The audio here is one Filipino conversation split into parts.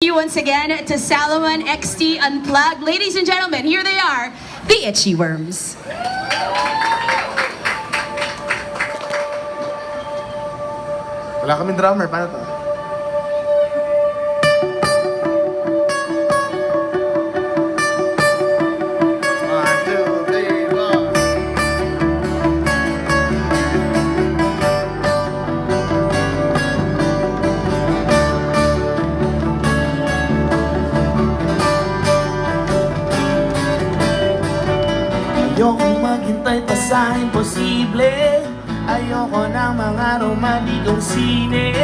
you once again to Salomon XT Unplugged. Ladies and gentlemen, here they are, the Itchy Worms. Wala kaming drummer, paano to? One, two, three, four. Ayokong maghintay pa sa imposible. Ayoko ng mga romantikong sine.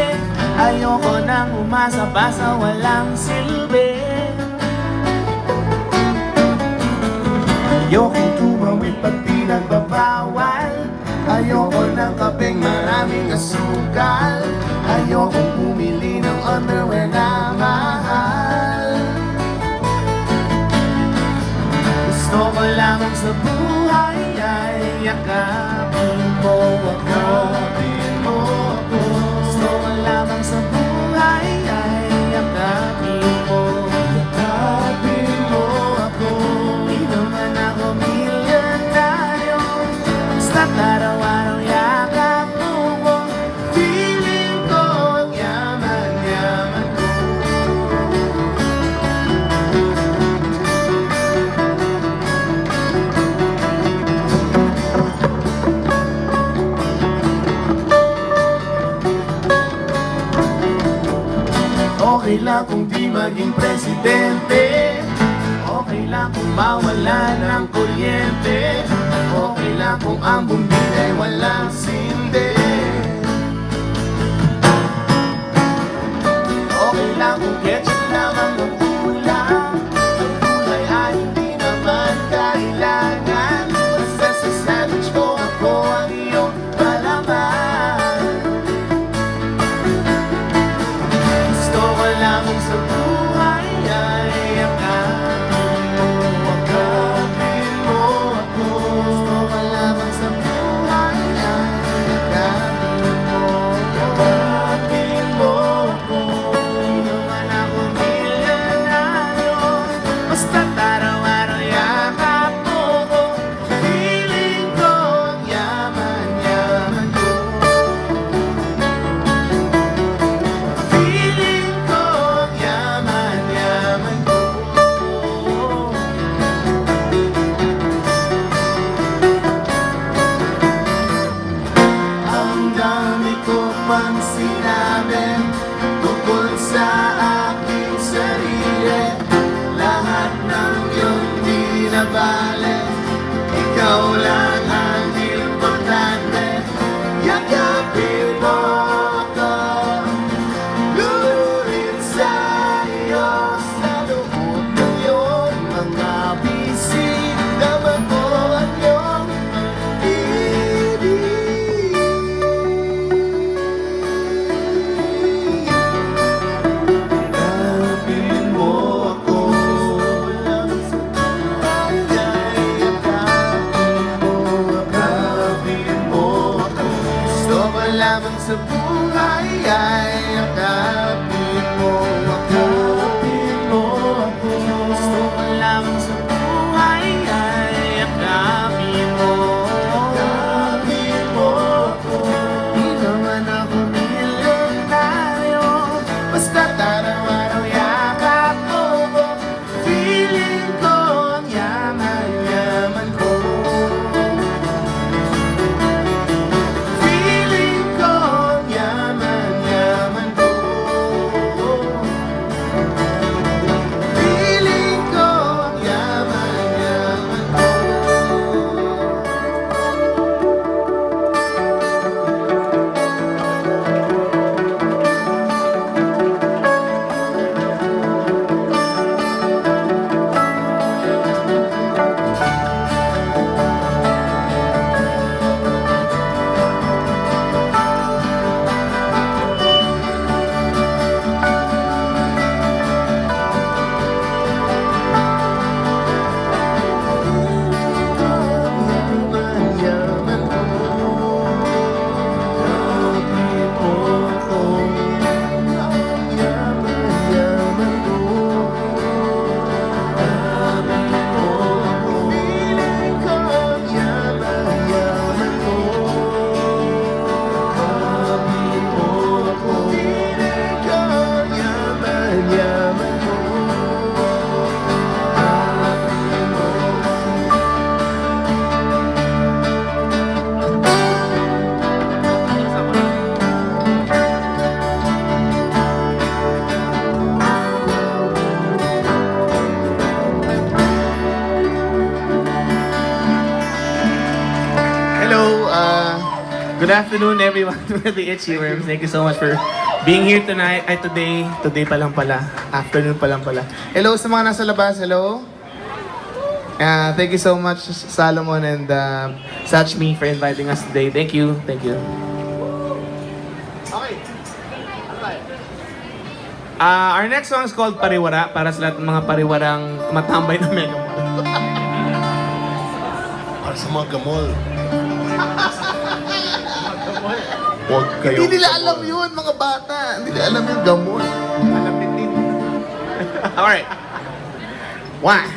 Ayoko nang umasa pa sa walang silbi. Ayokong tumawid pag pinagbabawal. Ayoko ng kapeng maraming asukal. Ayokong pumili ng underwear na mahal. Gusto ko lamang sa buhay ay yakapin mo ako. Gusto ko lamang sa buhay ay yakapin mo. Yakapin mo ako. Di naman ako milyonaryo, basta't araw-araw yakap mo ko. Feeling ko ang yaman-yaman ko. Okay lang kung di maging presidente. Okay lang kung mawala ng kuryente. Okay lang kung ang bumbin ay walang sinde. Okay lang kung ketchup lamang ang ulam. Ang gulay ay hindi naman kailangan. Basta sa sandwich ko ako ang iyong palaman. Gusto ko lamang sa buhay ay yakapin mo ako. Gusto ko lamang sa buhay ay yakapin mo ako. Di naman ako milyonaryo, basta't araw-araw yakap mo ko. Feeling ko ang yaman-yaman ko. Feeling ko ang yaman-yaman ko. afternoon, everyone. The Itchy Worms. Thank you so much for being here tonight. Ay, today. Today pa lang pala. Afternoon pa lang pala. Hello sa mga nasa labas, hello. Thank you so much, Salomon and Satchme for inviting us today. Thank you. Thank you. Okay. Our next song is called Pariwara para sa lahat ng mga pariwarang tumatambay ng Mega Mall. Para sa mga gamol. Huwag kayo. Hindi nila alam yun, mga bata. Hindi nila alam yung gamol. Malapit din. Alright. One.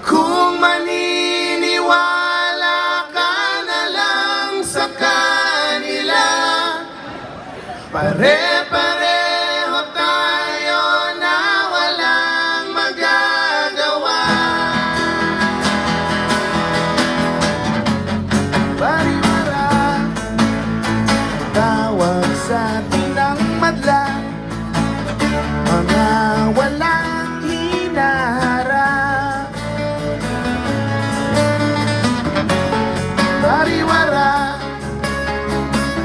Kung maniniwala ka na lang sa kanila, pare-pareho tayo na walang magagawa. Pariwara, tawag sa atin ang madla, mga walang hinaharap. Pariwara,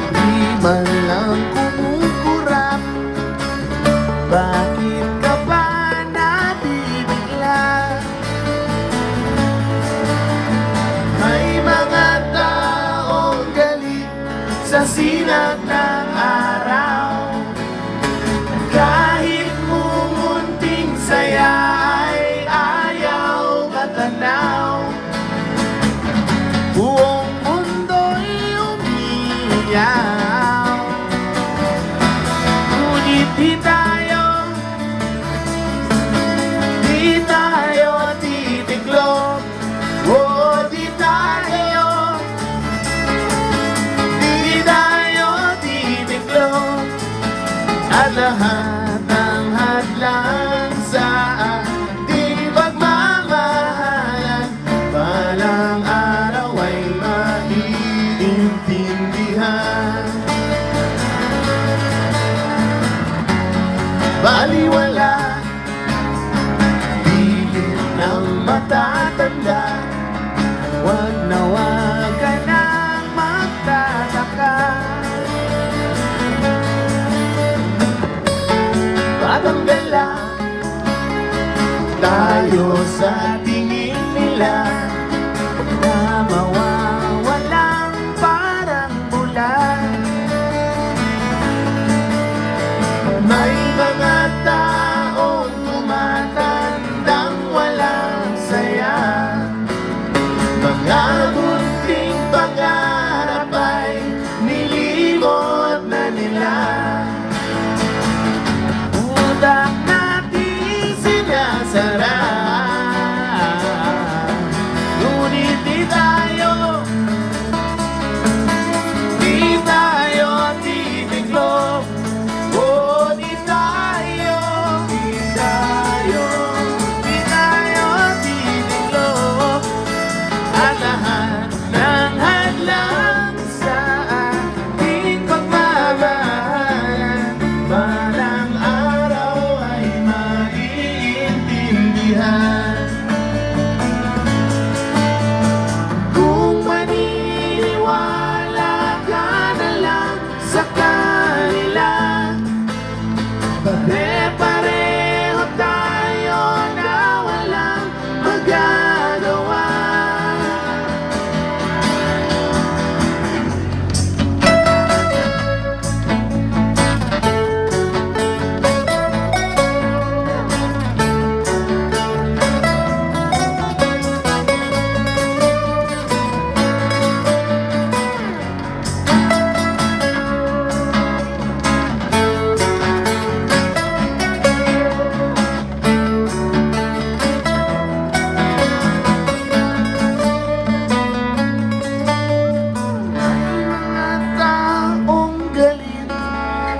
di man lang kumukurap. Bakit ka ba nabibigla? May mga taong galit sa sinag ng araw. Kahit mumunting saya ay ayaw matanaw. Buong mundo'y umiiyaw. Ngunit di tayo titiklop. Oh, di tayo titiklop. At lahat ng hadlang sa ating pagmamahalan, balang araw ay maiintindihan. Baliwala, pilit ng matatanda. Huwag na huwag ka nang magtataka. Patanggal tayo sa tingin nila, na mawawalang parang bulan. May mga taong tumatandang walang saya. Mga munting pangarap ay nilimot na nila. Utak natin sinasara. Ngunit di tayo titiklop. Oh, di tayo titiklop. At lahat ng hadlang sa ating pagmamahalan, balang araw ay maiintindihan. Kung maniniwala ka na lang sa kanila, pare-pareho tayo na walang magagawa.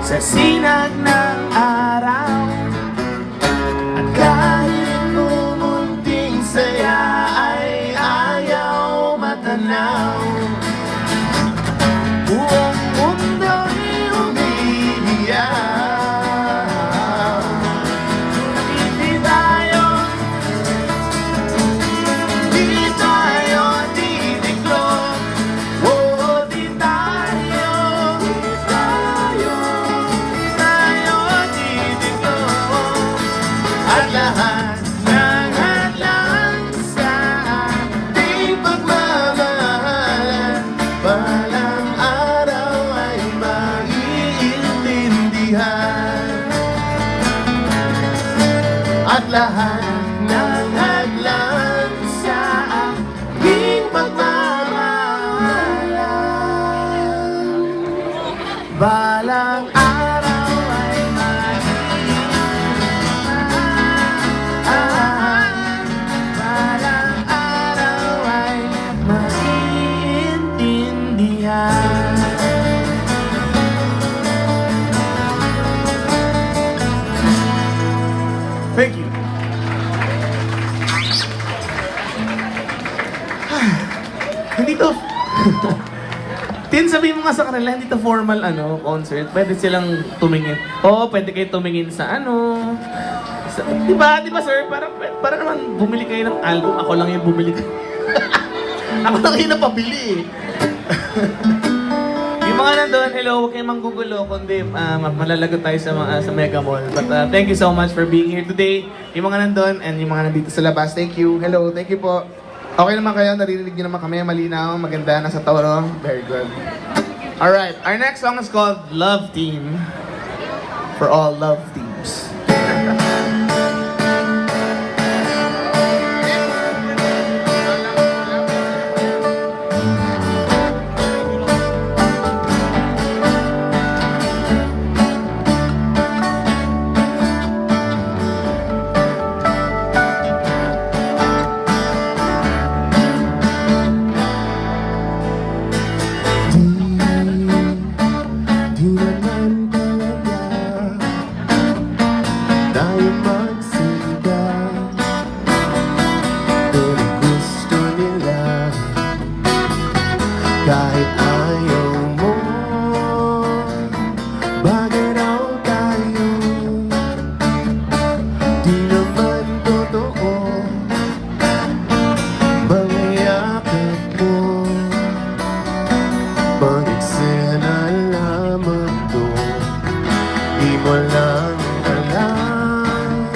Sa sinag ng araw, at kahit mumunting saya ay ayaw matanaw. Buong mundo'y umiiyaw. Hindi tayo at lahat ng hadlang sa aking pagmamahalan. Balang araw ay balang araw ay maiintindihan. Thank you. Hindi to... Tin, sabihin mo nga sa kanila, hindi to formal concert. Pwede silang tumingin. Oo, pwede kayo tumingin sa di ba sir? Para naman bumili kayo ng album. Ako lang yung bumili. Ako lang yung napabili. Yung mga nandun, hello, huwag kayong manggugulo, kundi malalagot tayo sa Mega Mall. But thank you so much for being here today. Yung mga nandun and yung mga nandito sa labas, thank you. Hello, thank you po. Okay naman kayo, naririnig nyo naman kami, malinaw, maganda, nasa toro. Very good. Alright, our next song is called Love Team. For all love teams. Di naman talaga tayo magsinda, pero gusto nila kahit ayaw mo. Bagay raw tayo, di naman totoo mga yakap mo. Pag-eksena lamang to, di mo lang alam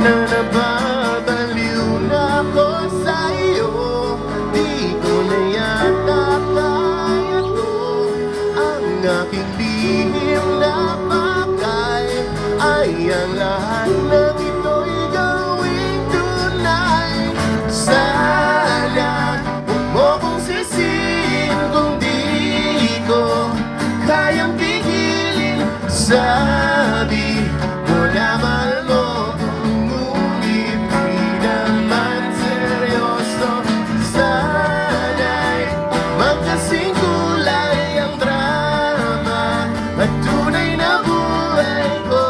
na nababaliw na ako sa'yo. Di ko na yata kaya to, ang aking lihim na pakay ay ang lahat ng ito'y gawing tunay. Sana huwag mo kong sisihin kung di ko kayang pigilin. Sabi mo naman mo, ngunit di naman seryoso. Sana'y magkasing kulay ang drama at tunay na buhay ko.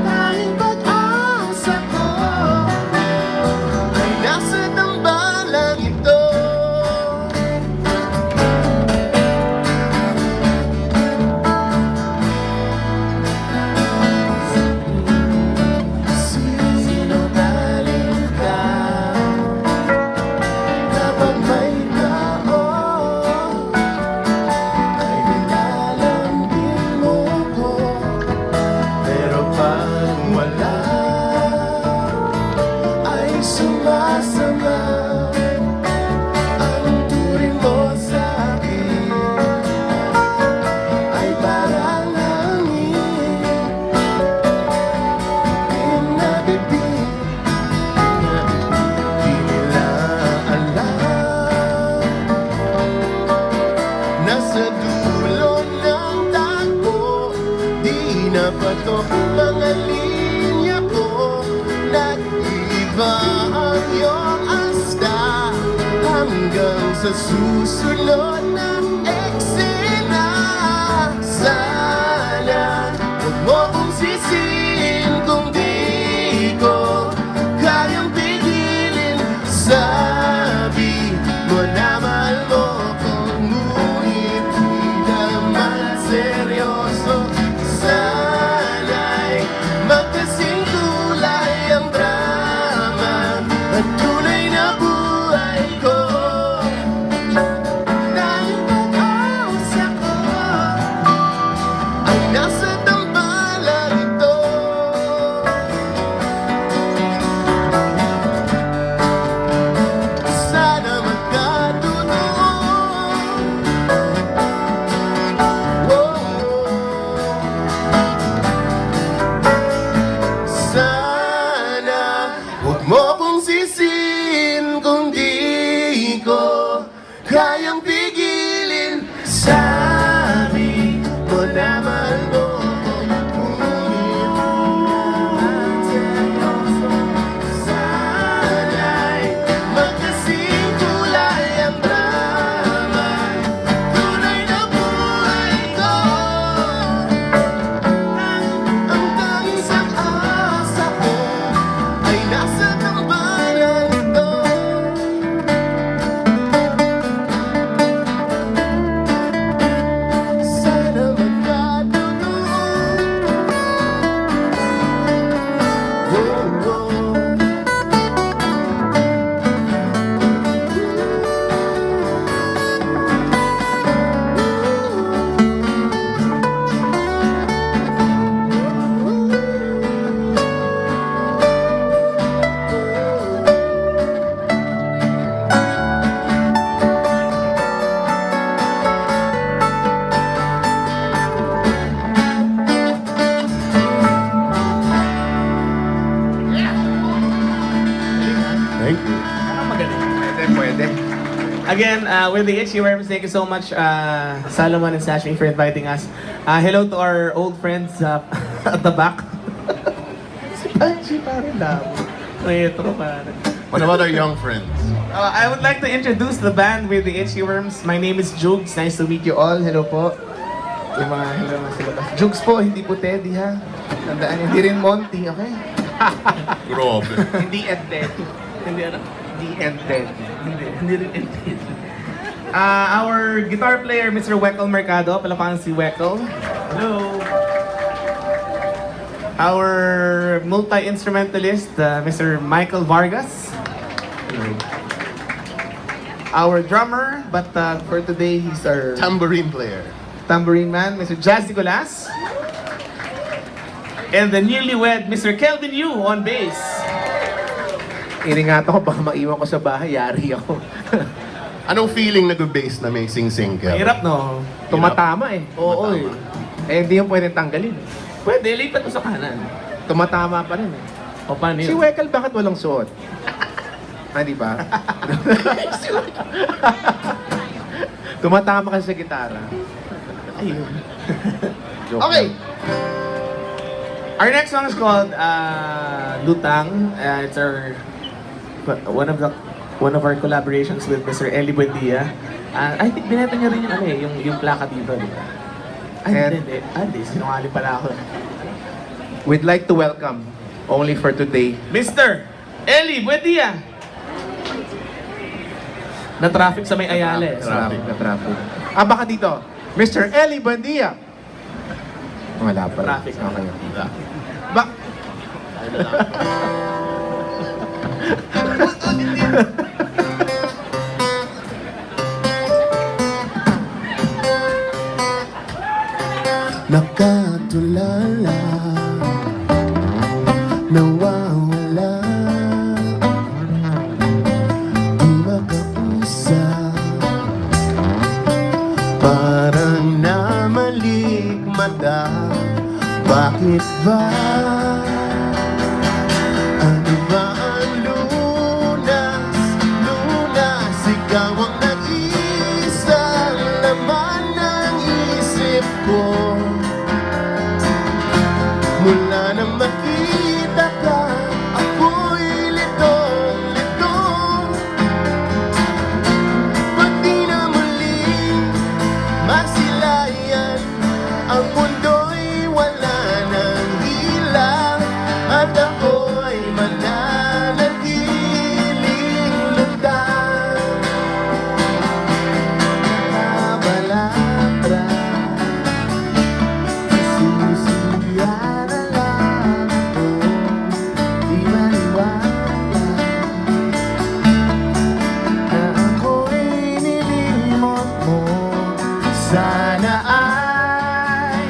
Tanging pag-asa ko ay nasa tambalang ito. Sino galing ka kapag may tao ay nilalambing mo ko, pero pag wala ay sumasama ang turing mo sa'kin ay parang hangin pinabibig. Di nila alam nasa dulo ng takbo, di na patok mga linya ko. Nag-iba ang iyong asta hanggang sa susunod na eksena. Sana huwag mo kong sisihin kung di ko kayang pigilin. Sabi mo naman mo kung ngunit di naman seryoso. Sana'y magkasing kulay ang drama at tunay na buhay ko. Dahil Again, with the Itchy Worms, thank you so much, Salomon and Sashmi, for inviting us. Hello to our old friends at the back. Si Panchi, parang damo. Retro, parang. What about our young friends? I would like to introduce the band with the Itchy Worms. My name is Jugs. Nice to meet you all. Hello po. Yung mga hello na sila. Jugs po, hindi po Teddy ha. Tandaan, hindi rin Monty, okay? Grabe. Hindi Ed Teddy. Hindi ano? Hindi Ed Teddy. Hindi rin Ed Teddy. Our guitar player, Mr. Weckle Mercado. Palapakan si Weckle. Hello. Our multi-instrumentalist, Mr. Michael Vargas. Our drummer, but for today, he's our Tambourine player. tambourine man, Mr. Jazz Nicolas. And the newlywed, Mr. Kelvin Yu on bass. Iningat ako, baka maiwan ko sa bahay, yari ako. Anong feeling nag-bass na may sing-sing ka? Mahirap, no? Tumatama eh. Oo Tumatama. eh. Eh, hindi yung pwedeng tanggalin. Pwede, lipat mo sa kanan. Tumatama pa rin eh. O paano Si yun? Weckle, bakit walang suot? Ah, di ba? Tumatama kasi sa gitara. Ayun. Joke Okay. lang. Our next song is called Lutang. It's our one of our collaborations with Mr. Eli Buendia. I think binenta niya rin yung ano eh, yung plaka dito, di ba? Ay, hindi. Sinungaling pala ako. We'd like to welcome, only for today, Mr. Eli Buendia! Na-traffic sa may Ayala eh. na traffic. Ah, baka dito. Mr. Eli Buendia! Wala pa. Traffic. Okay. Ba? Nakatulala, nawawala, di makausap, parang namalikmata. Bakit ba? Ano ba ang lunas? Lunas, ikaw ang nag-iisang laman ng isip ko. Mula nang makita ka, ako'y litong-lito. Pag di na muling masilayan, ang mundo'y wala ng hila, at ako'y mananatiling lutang. Nakabalatra, susuya na lang ako, di maniwala na ako'y nilimot mo. Sana ay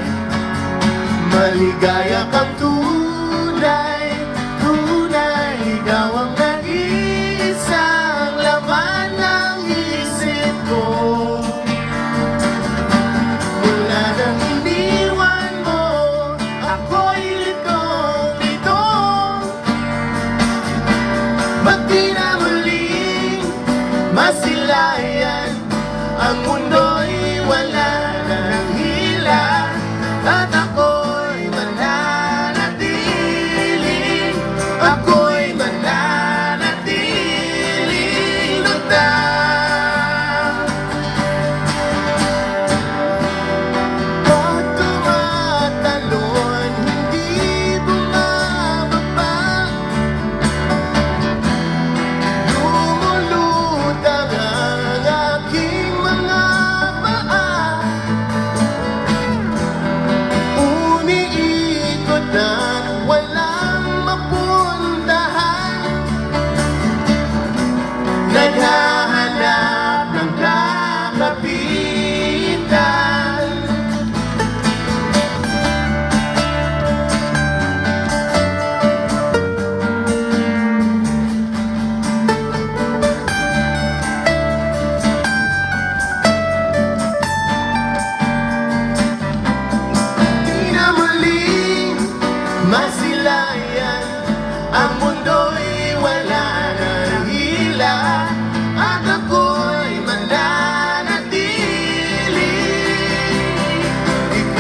maligaya kang tunay, tunay. Ikaw ang nag-iisang laman ng isip ko. Mula nang iniwan mo, ako'y litong-lito. Ba't di na muling masilayan, ang mundo'y wala ng hila, at ako'y mananatiling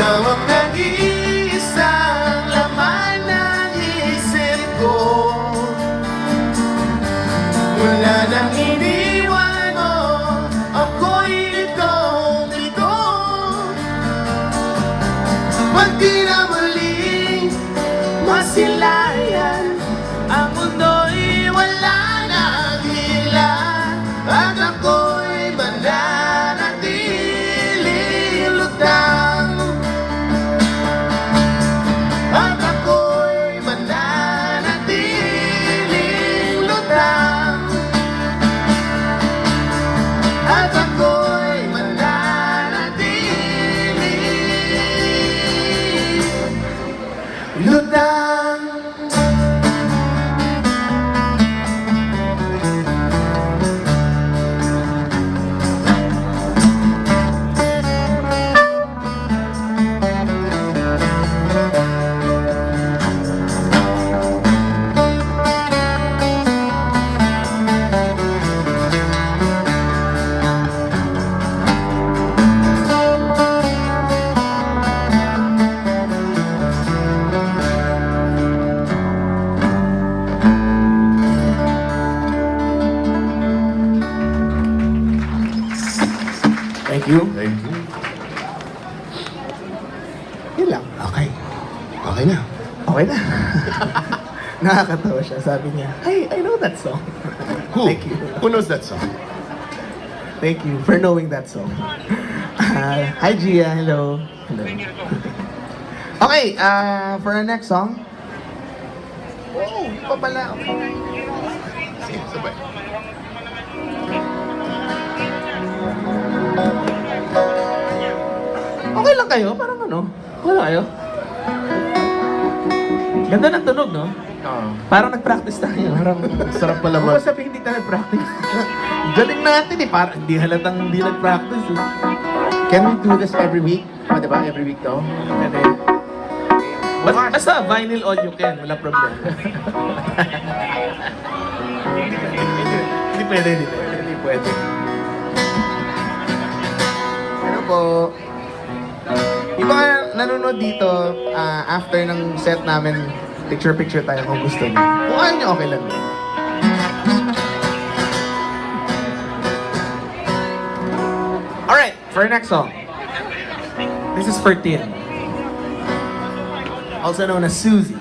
Ikaw ang nag-iisang laman ng isip ko. Wala nang iniwan mo, ako'y litong-lito. Pag di na muling masilayan, ang mundo'y wala nang hila. At ako'y mananatiling lutang. At ako'y mananatiling lutang. At ako'y mananatiling lutang. Thank you. Thank you. Yun lang. Okay. Okay na. Okay na. Nakakatawa siya. Sabi niya, hey, I know that song. Who? Thank you. Who knows that song? Thank you for knowing that song. Hi, Gia. Hello. Hello. Okay, for our next song. Oh, pa pala. Okay. Sige, sabay. Okay lang kayo? Parang ano? Okay lang kayo? Ganda ng tunog, no? Ah, Parang nag-practice tayo. parang sarap pala Kung sabihin hindi tayo nag-practice. Galing natin eh. Parang hindi halatang hindi nag-practice. Eh. Can we do this every week? O, diba? Every week to? And then, basta vinyl all you can. Wala problema. Hindi pwede, hindi pwede. Hindi pwede. Ano po? Yung mga nanonood dito, after ng set namin, picture-picture tayo kung gusto niyo. Kung ayaw niyo, okay lang din. Alright, for our next song. This is for Tin. Also known as Susie.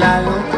Lalo